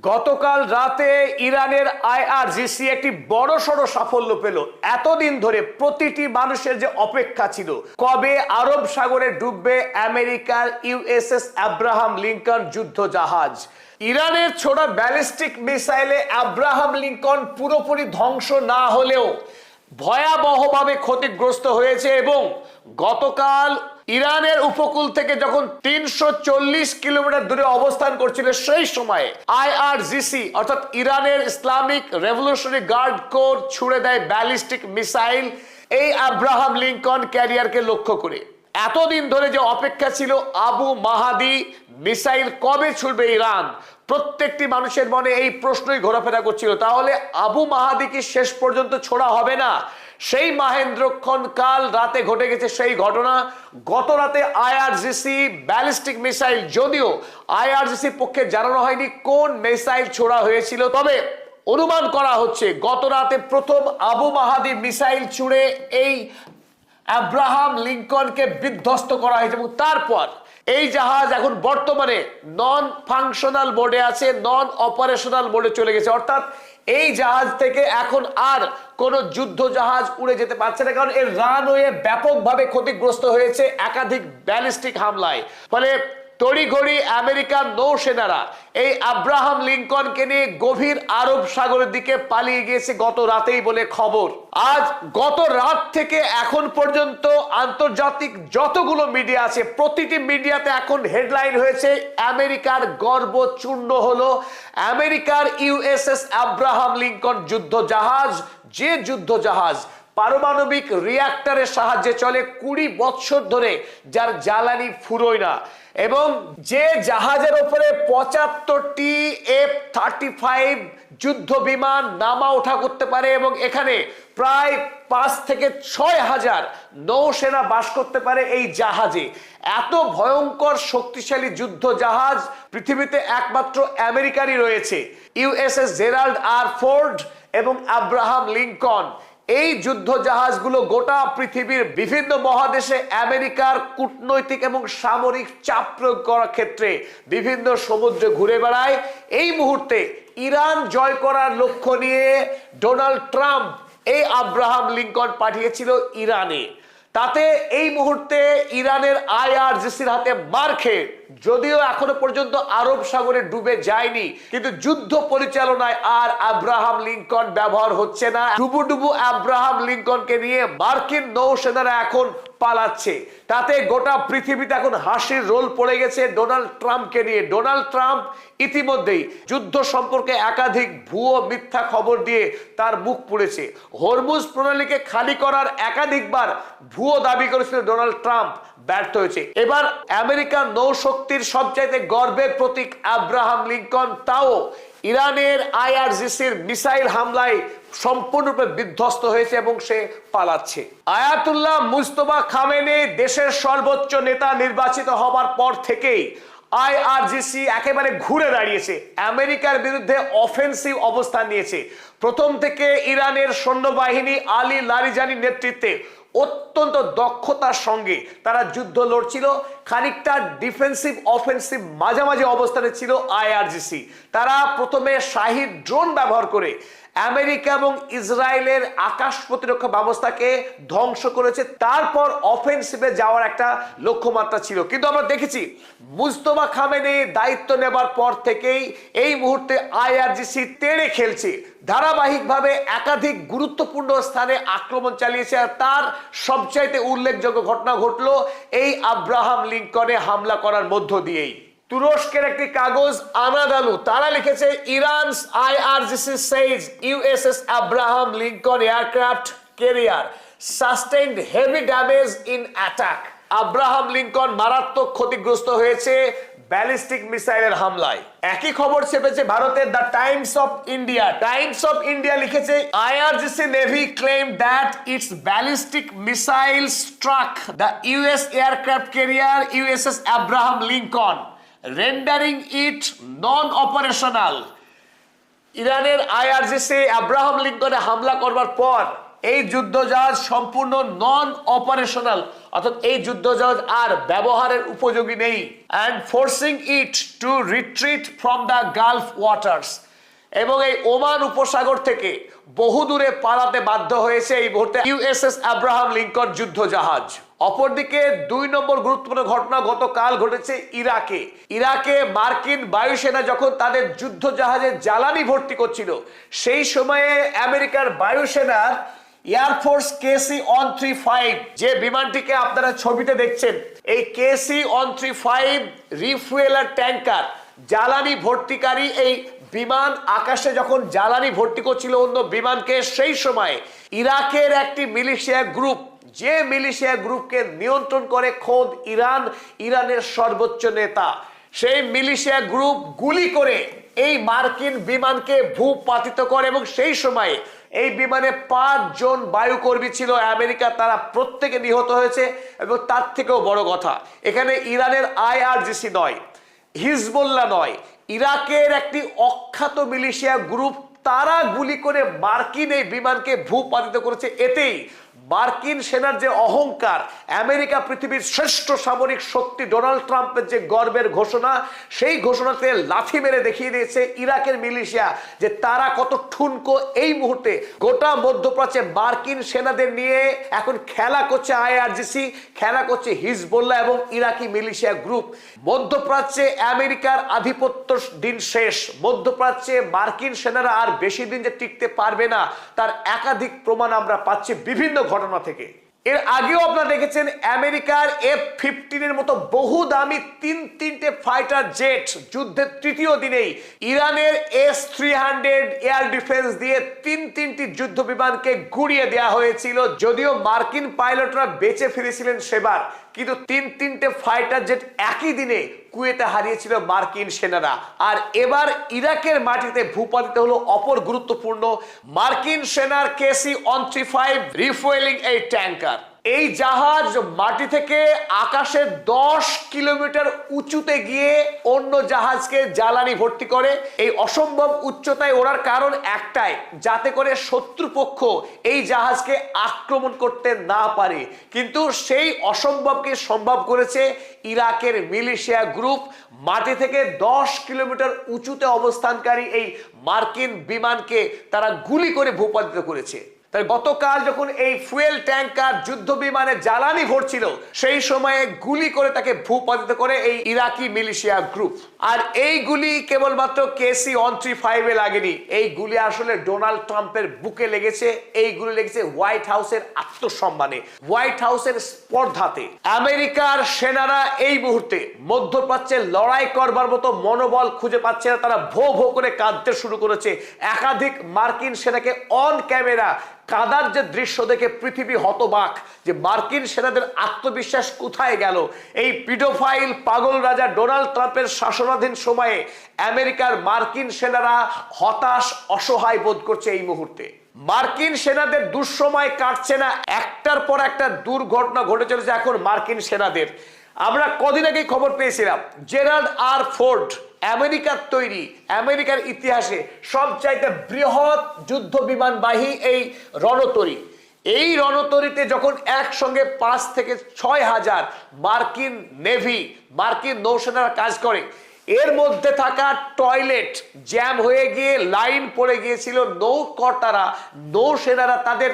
গতকাল রাতে ইরানের আইআরজিসি একটি বড়সড় সাফল্য পেল। এতদিন ধরে প্রতিটি মানুষের যে অপেক্ষা ছিল কবে আরব সাগরে ডুববে আমেরিকার ইউএসএস আব্রাহাম লিঙ্কন যুদ্ধ জাহাজ। ইরানের ছোড়া ব্যালিস্টিক মিসাইলে আব্রাহাম লিঙ্কন পুরোপুরি ধ্বংস না হলেও ভয়াবহভাবে ক্ষতিগ্রস্ত হয়েছে এবং গতকাল ইরানের উপকূল থেকে যখন ৩৪০ কিলোমিটার দূরে অবস্থান করছিল সেই সময় আইআরজিসি অর্থাৎ ইরানের ইসলামিক রেভলিউশনারি গার্ড কোর ছুড়ে দেয় ব্যালিস্টিক মিসাইল এই আব্রাহাম লিঙ্কন ক্যারিয়ারকে লক্ষ্য করে। এতদিন ধরে যে অপেক্ষা ছিল আবু মাহাদি মিসাইল কবে ছুড়বে ইরান, প্রত্যেকটি মানুষের মনে এই প্রশ্নই ঘোরাফেরা করছিল। তাহলে আবু মাহাদি কি শেষ পর্যন্ত ছোড়া হবে না? সেই মাহেন্দ্রক্ষণ কাল রাতে ঘটে গেছে সেই ঘটনা। গত রাতে আইআরজিসি ব্যালিস্টিক মিসাইল, যদিও আইআরজিসির পক্ষে জানানো হয়নি কোন মিসাইল ছোড়া হয়েছিল, তবে অনুমান করা হচ্ছে গত রাতে প্রথম আবু মাহাদি মিসাইল ছুড়ে এই আব্রাহাম লিঙ্কনকে বিধ্বস্ত করা হয়েছে এবং তারপর এই জাহাজ এখন বর্তমানে নন ফাংশনাল মোডে আছে, নন অপারেশনাল মোডে চলে গেছে। অর্থাৎ এই জাহাজ থেকে এখন আর কোনো যুদ্ধ জাহাজ উড়ে যেতে পারছে না, কারণ এর রানওয়ে ব্যাপকভাবে ক্ষতিগ্রস্ত হয়েছে একাধিক ব্যালিস্টিক হামলায়। ফলে তড়িঘড়ি আমেরিকান নৌসেনারা এই আব্রাহাম লিঙ্কনকে নিয়ে গভীর আরব সাগরের দিকে পালিয়ে গিয়েছে গত রাতেই বলে খবর। আজ গত রাত থেকে এখন পর্যন্ত আন্তর্জাতিক যতগুলো মিডিয়া আছে প্রতিটি মিডিয়াতে এখন হেডলাইন হয়েছে আমেরিকার গর্ব চূর্ণ হলো আমেরিকার ইউএসএস আব্রাহাম লিঙ্কন যুদ্ধ জাহাজ, যে যুদ্ধ জাহাজ পারমাণবিক রিঅ্যাক্টরের সাহায্যে চলে ২০ বছর ধরে, যার জ্বালানি ফুরোয় না, এবং যে জাহাজের উপরে ৭৫টি F-35 যুদ্ধ বিমান নামা ওঠা করতে পারে এবং এখানে প্রায় ৫ থেকে ৬ হাজার নৌসেনা বাস করতে পারে এই জাহাজে। এত ভয়ঙ্কর শক্তিশালী যুদ্ধ জাহাজ পৃথিবীতে একমাত্র আমেরিকারই রয়েছে, ইউএসএস জেরাল্ড আর ফোর্ড এবং আব্রাহাম লিঙ্কন। এই যুদ্ধ জাহাজগুলো গোটা পৃথিবীর বিভিন্ন মহাদেশে আমেরিকার কূটনৈতিক এবং সামরিক চাপ প্রয়োগ করার ক্ষেত্রে বিভিন্ন সমুদ্রে ঘুরে বেড়ায়। এই মুহূর্তে ইরান জয় করার লক্ষ্য নিয়ে ডোনাল্ড ট্রাম্প এই আব্রাহাম লিঙ্কন পাঠিয়েছিল ইরানে। তাতে এই মুহূর্তে ইরানের আইআরজিসির হাতে মার খেয়ে, যদিও এখনো পর্যন্ত আরব সাগরে ডুবে যায়নি, কিন্তু যুদ্ধ পরিচালনায় আর আব্রাহাম লিঙ্কন ব্যবহার হচ্ছে না। ডুবু ডুবু আব্রাহাম লিঙ্কনকে নিয়ে মার্কিন নৌসেনারা এখন পালাচ্ছে। তাতে গোটা পৃথিবীতে এখন হাসির রোল পড়ে গেছে ডোনাল্ড ট্রাম্পকে নিয়ে। ডোনাল্ড ট্রাম্প ইতিমধ্যেই যুদ্ধ সম্পর্কে একাধিক ভুয়ো মিথ্যা খবর দিয়ে তার মুখ পুড়েছে। হরমুজ প্রণালীকে খালি করার একাধিকবার ভুয়ো দাবি করেছিল ডোনাল্ড ট্রাম্প, ব্যর্থ হয়েছে। এবার আমেরিকার নৌশক্তির সবচাইতে গর্বের প্রতীক আব্রাহাম লিঙ্কন, তাও ইরানের আইআরজিসির মিসাইল হামলায় সম্পূর্ণরূপে বিধ্বস্ত হয়েছে এবং সে পালাচ্ছে। আয়াতুল্লাহ মুজতবা খামেনি দেশের সর্বোচ্চ নেতা নির্বাচিত হবার পর থেকেই আইআরজিসি একেবারে ঘুরে দাঁড়িয়েছে, আমেরিকার বিরুদ্ধে অফেন্সিভ অবস্থান নিয়েছে। প্রথম থেকে ইরানের সৈন্যবাহিনী আলী লারিজানির নেতৃত্বে অত্যন্ত দক্ষতার সঙ্গে তারা যুদ্ধ লড়ছিল। খানিকটা ডিফেন্সিভ অফেন্সিভ মাঝামাঝি অবস্থানে ছিল আইআরজিসি। তারা প্রথমে শাহিদ ড্রোন ব্যবহার করে আমেরিকা এবং ইসরায়েলের আকাশ প্রতিরক্ষা ব্যবস্থাকে ধ্বংস করেছে, তারপর অফেন্সিভে যাওয়ার একটা লক্ষ্যমাত্রা ছিল। কিন্তু আমরা দেখেছি মুজতবা খামেনি দায়িত্ব নেবার পর থেকেই এই মুহূর্তে আইআরজিসি তেড়ে খেলছে, ধারাবাহিকভাবে একাধিক গুরুত্বপূর্ণ স্থানে আক্রমণ চালিয়েছে। আর তার সবচাইতে উল্লেখযোগ্য ঘটনা ঘটলো এই আব্রাহাম লিঙ্কনে হামলা করার মধ্য দিয়েই। তুরস্কের একটি কাগজ আনাদালু তারা লিখেছে, ইরানস IRGC Sage USS Abraham Lincoln aircraft carrier sustained heavy damage in attack. Abraham Lincoln মারাত্মক ক্ষতিগ্রস্ত হয়েছে ব্যালিস্টিক মিসাইলের হামলায়। একই খবর ছেপেছে ভারতের the Times of India. Times of India লিখেছে, IRGC navy claim that its ballistic missile struck the US aircraft carrier USS Abraham Lincoln, rendering it non operational. ইরানের আইআরজিসি আব্রাহাম লিঙ্কনে হামলা করবার পর এই যুদ্ধজাহাজ সম্পূর্ণ নন অপারেশনাল, অর্থাৎ এই যুদ্ধজাহাজ আর ব্যবহারের উপযোগী নেই। And forcing it to retreat from the gulf waters, এবং এই ওমান উপসাগর থেকে বহু দূরে পালাতে বাধ্য হয়েছে এই মুহূর্তে ইউএসএস আব্রাহাম লিঙ্কন যুদ্ধজাহাজ। অপরদিকে 2 নম্বর গুরুত্বপূর্ণ ঘটনা গতকাল ঘটেছে ইরাকে। ইরাকে মার্কিন বায়ুসেনা যখন তাদের যুদ্ধজাহাজে জ্বালানি ভর্তি করছিল, সেই সময়ে আমেরিকার বায়ুসেনার এয়ারফোর্স KC-135 যে বিমানটিকে আপনারা ছবিতে দেখছেন, এই KC-135 রিফুয়েলার ট্যাঙ্কার জ্বালানি ভর্তিকারী এই বিমান আকাশে যখন জ্বালানি ভর্তি করছিল অন্য বিমানকে, সেই সময় ইরাকের একটি মিলিশিয়া গ্রুপ, যে মিলিশিয়া গ্রুপকে নিয়ন্ত্রণ করে খোদ ইরানের সর্বোচ্চ নেতা, সেই মিলিশিয়া গ্রুপ গুলি করে এই মার্কিন বিমানকে ভূপাতিত করে, এবং সেই সময় এই বিমানে 5 জন বায়ুকর্মী ছিল আমেরিকা, তারা প্রত্যেকে নিহত হয়েছে। এবং তার থেকেও বড় কথা, এখানে ইরানের IRGC নয়, হিজবুল্লাহ নয়, ইরাকের একটি অখ্যাত মিলিশিয়া গ্রুপ, তারা গুলি করে মার্কিন এই বিমানকে ভূপাতিত করেছে। এতেই মার্কিন সেনার যে অহংকার, আমেরিকা পৃথিবীর শ্রেষ্ঠ সামরিক শক্তি, ডোনাল্ড ট্রাম্পের যে গর্বের ঘোষণা, সেই ঘোষণাতে লাথি মেরে দেখিয়ে দিয়েছে ইরাকের মিলিশিয়া যে তারা কত ঠুনকো। এই মুহূর্তে গোটা মধ্যপ্রাচ্যে মার্কিন সেনাদের নিয়ে এখন খেলা করছে IRGC, খেলা করছে হিজবুল্লাহ এবং ইরাকি মিলিশিয়া গ্রুপ। মধ্যপ্রাচ্যে আমেরিকার আধিপত্য দিন শেষ। মধ্যপ্রাচ্যে মার্কিন সেনারা আর বেশি দিন যে টিকতে পারবে না, তার একাধিক প্রমাণ আমরা পাচ্ছি বিভিন্ন ঘটনা থেকে। এর আগেও আপনারা দেখেছেন আমেরিকার F-15 মতো বহু দামি তিনটে ফাইটার জেট যুদ্ধের তৃতীয় দিনেই ইরানের S-300 এয়ার ডিফেন্স দিয়ে তিনটি যুদ্ধ বিমানকে গুড়িয়ে দেওয়া হয়েছিল। যদিও মার্কিন পাইলটরা বেঁচে ফিরেছিলেন সেবার, কিন্তু তিনটে ফাইটার জেট একই দিনে কুয়েতে হারিয়েছিল মার্কিন সেনারা। আর এবার ইরাকের মাটিতে ভূপাতিত হলো অপর গুরুত্বপূর্ণ মার্কিন সেনার KC-135 রিফুয়েলিং এই ট্যাঙ্কার। এই জাহাজ মাটি থেকে আকাশে 10 কিলোমিটার উঁচুতে গিয়ে অন্য জাহাজকে জ্বালানি ভর্তি করে। এই অসম্ভব উচ্চতায় ওড়ার কারণ একটাই, যাতে করে শত্রুপক্ষ এই জাহাজকে আক্রমণ করতে না পারে। কিন্তু সেই অসম্ভবকে সম্ভব করেছে ইরাকের মিলিশিয়া গ্রুপ। মাটি থেকে 10 কিলোমিটার উঁচুতে অবস্থানকারী এই মার্কিন বিমানকে তারা গুলি করে ভূপাতিত করেছে। তাই গতকাল যখন এই ফুয়েল ট্যাঙ্কার যুদ্ধ বিমানে জ্বালানি ভরছিল, সেই সময়ে গুলি করে তাকে ভূপাতিত করে এই ইরাকি মিলিশিয়া গ্রুপ। আর এই গুলি কেবলমাত্র KC-135 এ লাগেনি, এই গুলি আসলে ডোনাল্ড ট্রাম্পের বুকে লেগেছে। এই গুলি লেগেছে হোয়াইট হাউসের আত্মসম্মানে, হোয়াইট হাউসের স্পর্ধাতে। আমেরিকার সেনারা এই মুহূর্তে মধ্যপ্রাচ্যে লড়াই করবার মতো মনোবল খুঁজে পাচ্ছে না, তারা ভো ভো করে কাঁদতে শুরু করেছে। একাধিক মার্কিন সেনাকে অন ক্যামেরা কাদার যে দৃশ্য দেখে পৃথিবী হতবাক যে মার্কিন সেনাদের আত্মবিশ্বাস কোথায় গেল। এই পিডোফাইল পাগল রাজা ডোনাল্ড ট্রাম্পের শাসনাধীন সময়ে আমেরিকার মার্কিন সেনারা হতাশ, অসহায় বোধ করছে। এই মুহূর্তে মার্কিন সেনাদের দুঃসময় কাটছে না, একটার পর একটা দুর্ঘটনা ঘটে চলেছে এখন মার্কিন সেনাদের। আমরা কদিন আগেই খবর পেয়েছিলাম জেরাল্ড আর ফোর্ড, আমেরিকার তৈরি, আমেরিকার ইতিহাসে সবচাইতে বৃহৎ যুদ্ধ বিমানবাহী এই রণতরী, এই রণতরীতে যখন একসঙ্গে 5 থেকে 6 হাজার মার্কিন নেভি, মার্কিন নৌসেনারা কাজ করে, এর মধ্যে থাকা টয়লেট জ্যাম হয়ে গিয়ে লাইন পড়ে গিয়েছিল। নৌকর্তারা, নৌসেনারা তাদের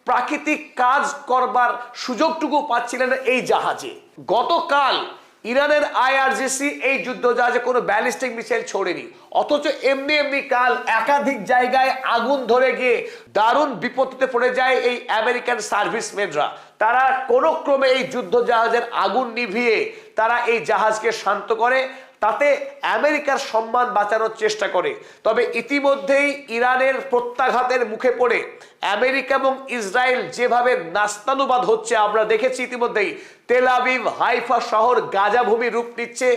প্রাকৃতিক কাজ করবার সুযোগটুকু পাচ্ছিলেন এই জাহাজে। গতকাল ইরানের IRGC এই যুদ্ধ জাহাজে কোনো ব্যালিস্টিক মিসাইল ছোড়েনি, অথচ এমনি কাল একাধিক জায়গায় আগুন ধরে গিয়ে দারুণ বিপত্তিতে পড়ে যায় এই আমেরিকান সার্ভিসম্যানরা। তারা কোনো ক্রমে এই যুদ্ধ জাহাজের আগুন নিভিয়ে তারা এই জাহাজকে শান্ত করে, তাতে আমেরিকার সম্মান বাঁচানোর চেষ্টা করে। তবে ইতিমধ্যেই ইরানের প্রত্যাঘাতের মুখে পড়ে আমেরিকা এবং ইসরায়েল যেভাবে নাস্তানুবাদ হচ্ছে আমরা দেখেছি ইতিমধ্যেই। তেল আবিব, হাইফা শহর গাজা ভূমি রূপ নিচ্ছে।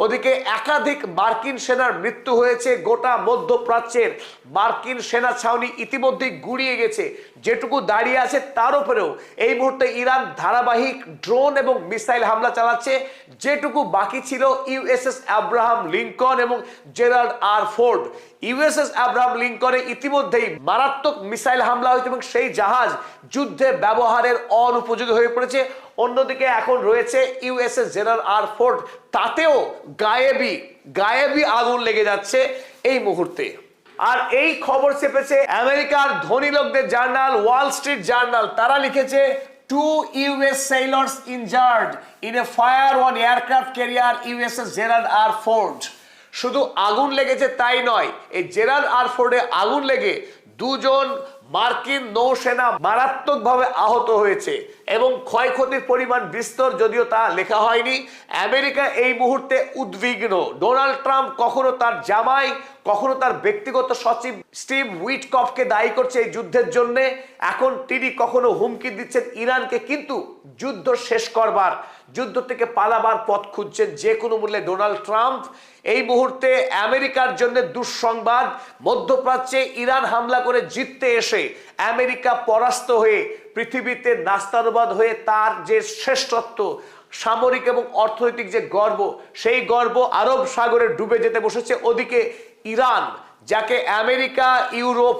ওদিকে একাধিক মার্কিন সেনার মৃত্যু হয়েছে। গোটা মধ্যপ্রাচ্যের মার্কিন সেনা ছাউনি ইতিমধ্যেই গুড়িয়ে গেছে। যেটুকু দাঁড়িয়ে আছে তার উপরেও এই মুহূর্তে ইরান ধারাবাহিক ড্রোন এবং মিসাইল হামলা চালাচ্ছে। যেটুকু বাকি ছিল ইউএসএস আব্রাহাম লিঙ্কন এবং Gerald R Ford, USS Abraham লিঙ্কনে ইতিমধ্যেই মারাত্মক মিসাইল হামলা হয়েছে এবং সেই জাহাজ যুদ্ধে ব্যবহারের অনুপযোগী হয়ে পড়েছে। অন্যদিকে এখন রয়েছে ইউএসএস জেরাল্ড আর ফোর্ড, তাতেও গায়েবী আগুন লেগে যাচ্ছে এই মুহূর্তে। আর এই খবর চেপেছে আমেরিকার ধনী লোকদের জার্নাল ওয়াল স্ট্রিট জার্নাল। তারা লিখেছে 2 US sailors injured in a fire on aircraft carrier USS Gerald R. Ford। শুধু আগুন লেগেছে তাই নয়, এই জেরাল্ড আর ফোর্ডে আগুন লেগে দুজন মার্কিন নৌসেনা মারাত্মকভাবে আহত হয়েছে এবং ক্ষয়ক্ষতির পরিমাণ বিস্তর, যদিও তা লেখা হয়নি। আমেরিকা এই মুহূর্তে উদ্বিগ্ন। ডোনাল্ড ট্রাম্প কখনো তার জামাই, কখনো তার ব্যক্তিগত সচিব স্টিভ উইটকফকে দায়ী করছে এই যুদ্ধের জন্য। এখন তিনি কখনো হুমকি দিচ্ছেন ইরানকে, কিন্তু যুদ্ধ শেষ করবার, যুদ্ধ থেকে পালাবার পথ খুঁজছেন যে কোনো মূল্যে ডোনাল্ড ট্রাম্প। এই মুহূর্তে আমেরিকার জন্য দুঃসংবাদ, মধ্যপ্রাচ্যে ইরান হামলা করে জিততে এসে আমেরিকা পরাস্ত হয়ে পৃথিবীতে নাস্তানুবাদ হয়ে তার যে শ্রেষ্ঠত্ব, সামরিক এবং অর্থনৈতিক যে গর্ব, সেই গর্ব আরব সাগরে ডুবে যেতে বসেছে। ওদিকে ইরান, যাকে আমেরিকা, ইউরোপ,